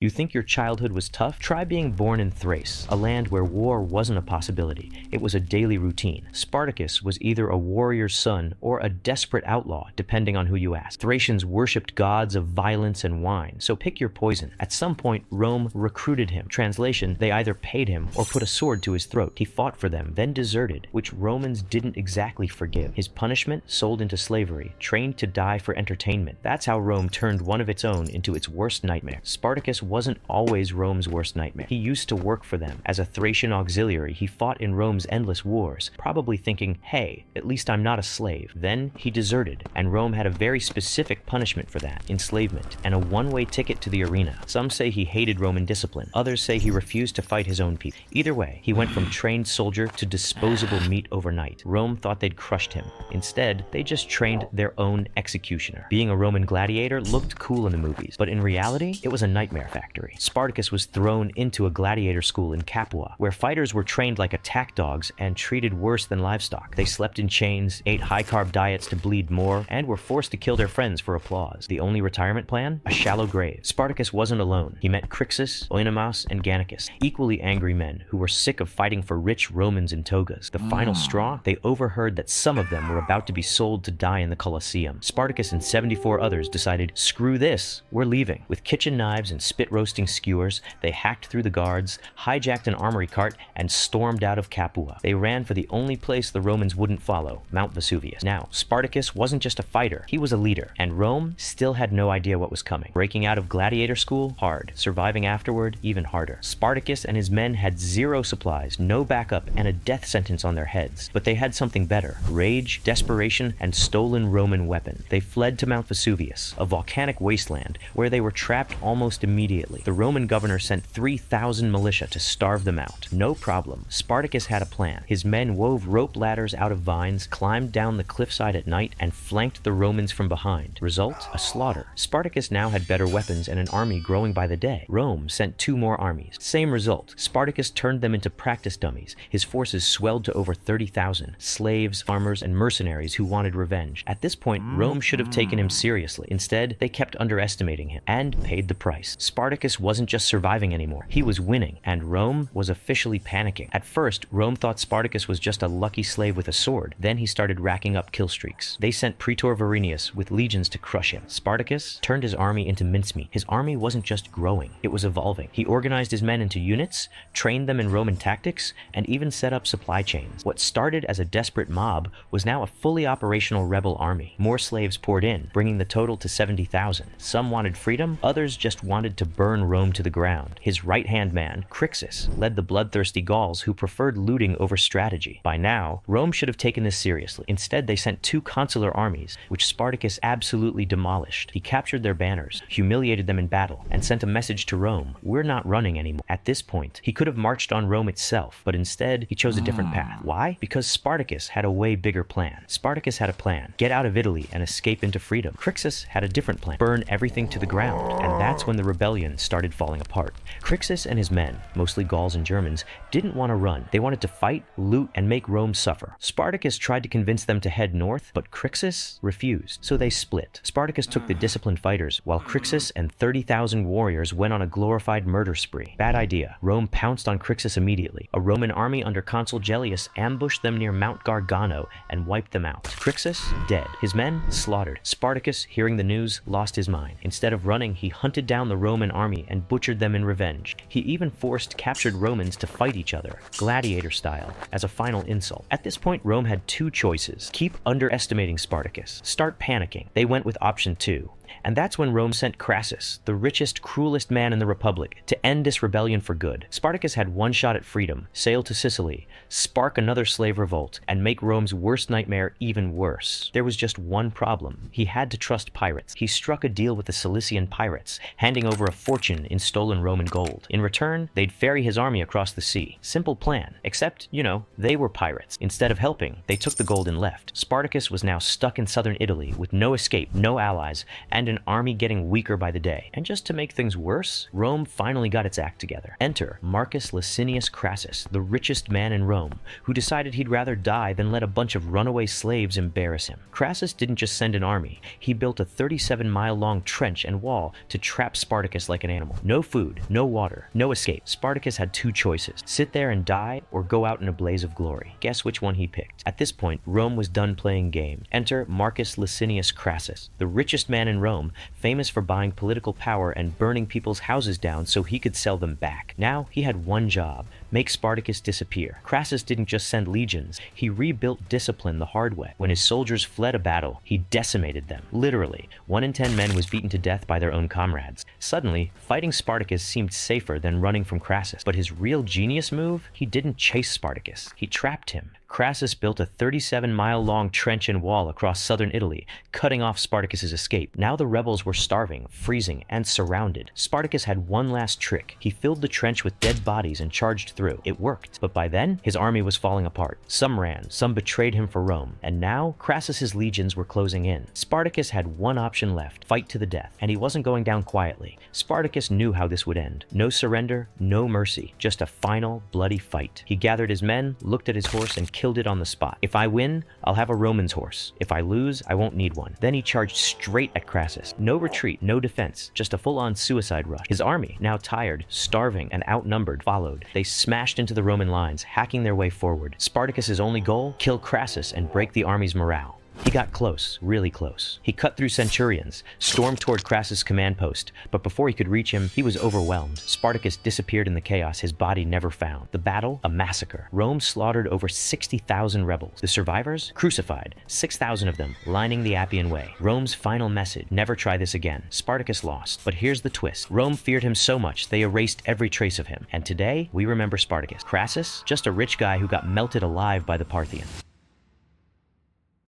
You think your childhood was tough? Try being born in Thrace, a land where war wasn't a possibility. It was a daily routine. Spartacus was either a warrior's son or a desperate outlaw, depending on who you asked. Thracians worshipped gods of violence and wine, so pick your poison. At some point, Rome recruited him. Translation, they either paid him or put a sword to his throat. He fought for them, then deserted, which Romans didn't exactly forgive. His punishment, sold into slavery, trained to die for entertainment. That's how Rome turned one of its own into its worst nightmare. Spartacus wasn't always Rome's worst nightmare. He used to work for them. As a Thracian auxiliary, he fought in Rome's endless wars, probably thinking, hey, at least I'm not a slave. Then he deserted, and Rome had a very specific punishment for that, enslavement, and a one-way ticket to the arena. Some say he hated Roman discipline. Others say he refused to fight his own people. Either way, he went from trained soldier to disposable meat overnight. Rome thought they'd crushed him. Instead, they just trained their own executioner. Being a Roman gladiator looked cool in the movies, but in reality, it was a nightmare factory. Spartacus was thrown into a gladiator school in Capua, where fighters were trained like attack dogs and treated worse than livestock. They slept in chains, ate high-carb diets to bleed more, and were forced to kill their friends for applause. The only retirement plan? A shallow grave. Spartacus wasn't alone. He met Crixus, Oenomaus, and Gannicus, equally angry men who were sick of fighting for rich Romans in togas. The final straw? They overheard that some of them were about to be sold to die in the Colosseum. Spartacus and 74 others decided, screw this, we're leaving. With kitchen knives and spit-roasting skewers, they hacked through the guards, hijacked an armory cart, and stormed out of Capua. They ran for the only place the Romans wouldn't follow, Mount Vesuvius. Now, Spartacus wasn't just a fighter, he was a leader, and Rome still had no idea what was coming. Breaking out of gladiator school? Hard. Surviving afterward? Even harder. Spartacus and his men had zero supplies, no backup, and a death sentence on their heads. But they had something better: rage, desperation, and stolen Roman weapons. They fled to Mount Vesuvius, a volcanic wasteland, where they were trapped almost immediately. The Roman governor sent 3,000 militia to starve them out. No problem. Spartacus had a plan. His men wove rope ladders out of vines, climbed down the cliffside at night, and flanked the Romans from behind. Result? A slaughter. Spartacus now had better weapons and an army growing by the day. Rome sent 2 more armies. Same result. Spartacus turned them into practice dummies. His forces swelled to over 30,000. Slaves, farmers, and mercenaries who wanted revenge. At this point, Rome should have taken him seriously. Instead, they kept underestimating him and paid the price. Spartacus wasn't just surviving anymore. He was winning, and Rome was officially panicking. At first, Rome thought Spartacus was just a lucky slave with a sword. Then he started racking up kill streaks. They sent Praetor Verinius with legions to crush him. Spartacus turned his army into mincemeat. His army wasn't just growing, it was evolving. He organized his men into units, trained them in Roman tactics, and even set up supply chains. What started as a desperate mob was now a fully operational rebel army. More slaves poured in, bringing the total to 70,000. Some wanted freedom, others just wanted to burn Rome to the ground. His right-hand man, Crixus, led the bloodthirsty Gauls who preferred looting over strategy. By now, Rome should have taken this seriously. Instead, they sent 2 consular armies, which Spartacus absolutely demolished. He captured their banners, humiliated them in battle, and sent a message to Rome: we're not running anymore. At this point, he could have marched on Rome itself, but instead, he chose a different path. Why? Because Spartacus had a way bigger plan. Spartacus had a plan: get out of Italy and escape into freedom. Crixus had a different plan: burn everything to the ground. And that's when the rebellion started falling apart. Crixus and his men, mostly Gauls and Germans, didn't want to run. They wanted to fight, loot, and make Rome suffer. Spartacus tried to convince them to head north, but Crixus refused, so they split. Spartacus took the disciplined fighters, while Crixus and 30,000 warriors went on a glorified murder spree. Bad idea. Rome pounced on Crixus immediately. A Roman army under Consul Gellius ambushed them near Mount Gargano and wiped them out. Crixus, dead. His men, slaughtered. Spartacus, hearing the news, lost his mind. Instead of running, he hunted down the Roman army and butchered them in revenge. He even forced captured Romans to fight each other, gladiator style, as a final insult. At this point, Rome had 2 choices: keep underestimating Spartacus, start panicking. They went with option 2. And that's when Rome sent Crassus, the richest, cruelest man in the Republic, to end this rebellion for good. Spartacus had one shot at freedom: sail to Sicily, spark another slave revolt, and make Rome's worst nightmare even worse. There was just one problem. He had to trust pirates. He struck a deal with the Cilician pirates, handing over a fortune in stolen Roman gold. In return, they'd ferry his army across the sea. Simple plan, except, they were pirates. Instead of helping, they took the gold and left. Spartacus was now stuck in southern Italy with no escape, no allies, and an army getting weaker by the day. And just to make things worse, Rome finally got its act together. Enter Marcus Licinius Crassus, the richest man in Rome, who decided he'd rather die than let a bunch of runaway slaves embarrass him. Crassus didn't just send an army, he built a 37-mile-long trench and wall to trap Spartacus like an animal. No food, no water, no escape. Spartacus had two choices: sit there and die, or go out in a blaze of glory. Guess which one he picked. At this point, Rome was done playing game. Enter Marcus Licinius Crassus, the richest man in Rome, famous for buying political power and burning people's houses down so he could sell them back. Now he had one job: make Spartacus disappear. Crassus didn't just send legions, he rebuilt discipline the hard way. When his soldiers fled a battle, he decimated them. Literally, 1 in 10 men was beaten to death by their own comrades. Suddenly, fighting Spartacus seemed safer than running from Crassus. But his real genius move? He didn't chase Spartacus, he trapped him. Crassus built a 37-mile-long trench and wall across southern Italy, cutting off Spartacus's escape. Now the rebels were starving, freezing, and surrounded. Spartacus had one last trick. He filled the trench with dead bodies and charged through. It worked, but by then, his army was falling apart. Some ran, some betrayed him for Rome, and now Crassus's legions were closing in. Spartacus had one option left: fight to the death, and he wasn't going down quietly. Spartacus knew how this would end. No surrender, no mercy, just a final, bloody fight. He gathered his men, looked at his horse, and killed it on the spot. If I win, I'll have a Roman's horse. If I lose, I won't need one. Then he charged straight at Crassus. No retreat, no defense, just a full-on suicide rush. His army, now tired, starving, and outnumbered, followed. They smashed into the Roman lines, hacking their way forward. Spartacus's only goal? Kill Crassus and break the army's morale. He got close, really close. He cut through centurions, stormed toward Crassus' command post, but before he could reach him, he was overwhelmed. Spartacus disappeared in the chaos, his body never found. The battle? A massacre. Rome slaughtered over 60,000 rebels. The survivors? Crucified, 6,000 of them, lining the Appian Way. Rome's final message: never try this again. Spartacus lost, but here's the twist. Rome feared him so much, they erased every trace of him. And today, we remember Spartacus. Crassus? Just a rich guy who got melted alive by the Parthians.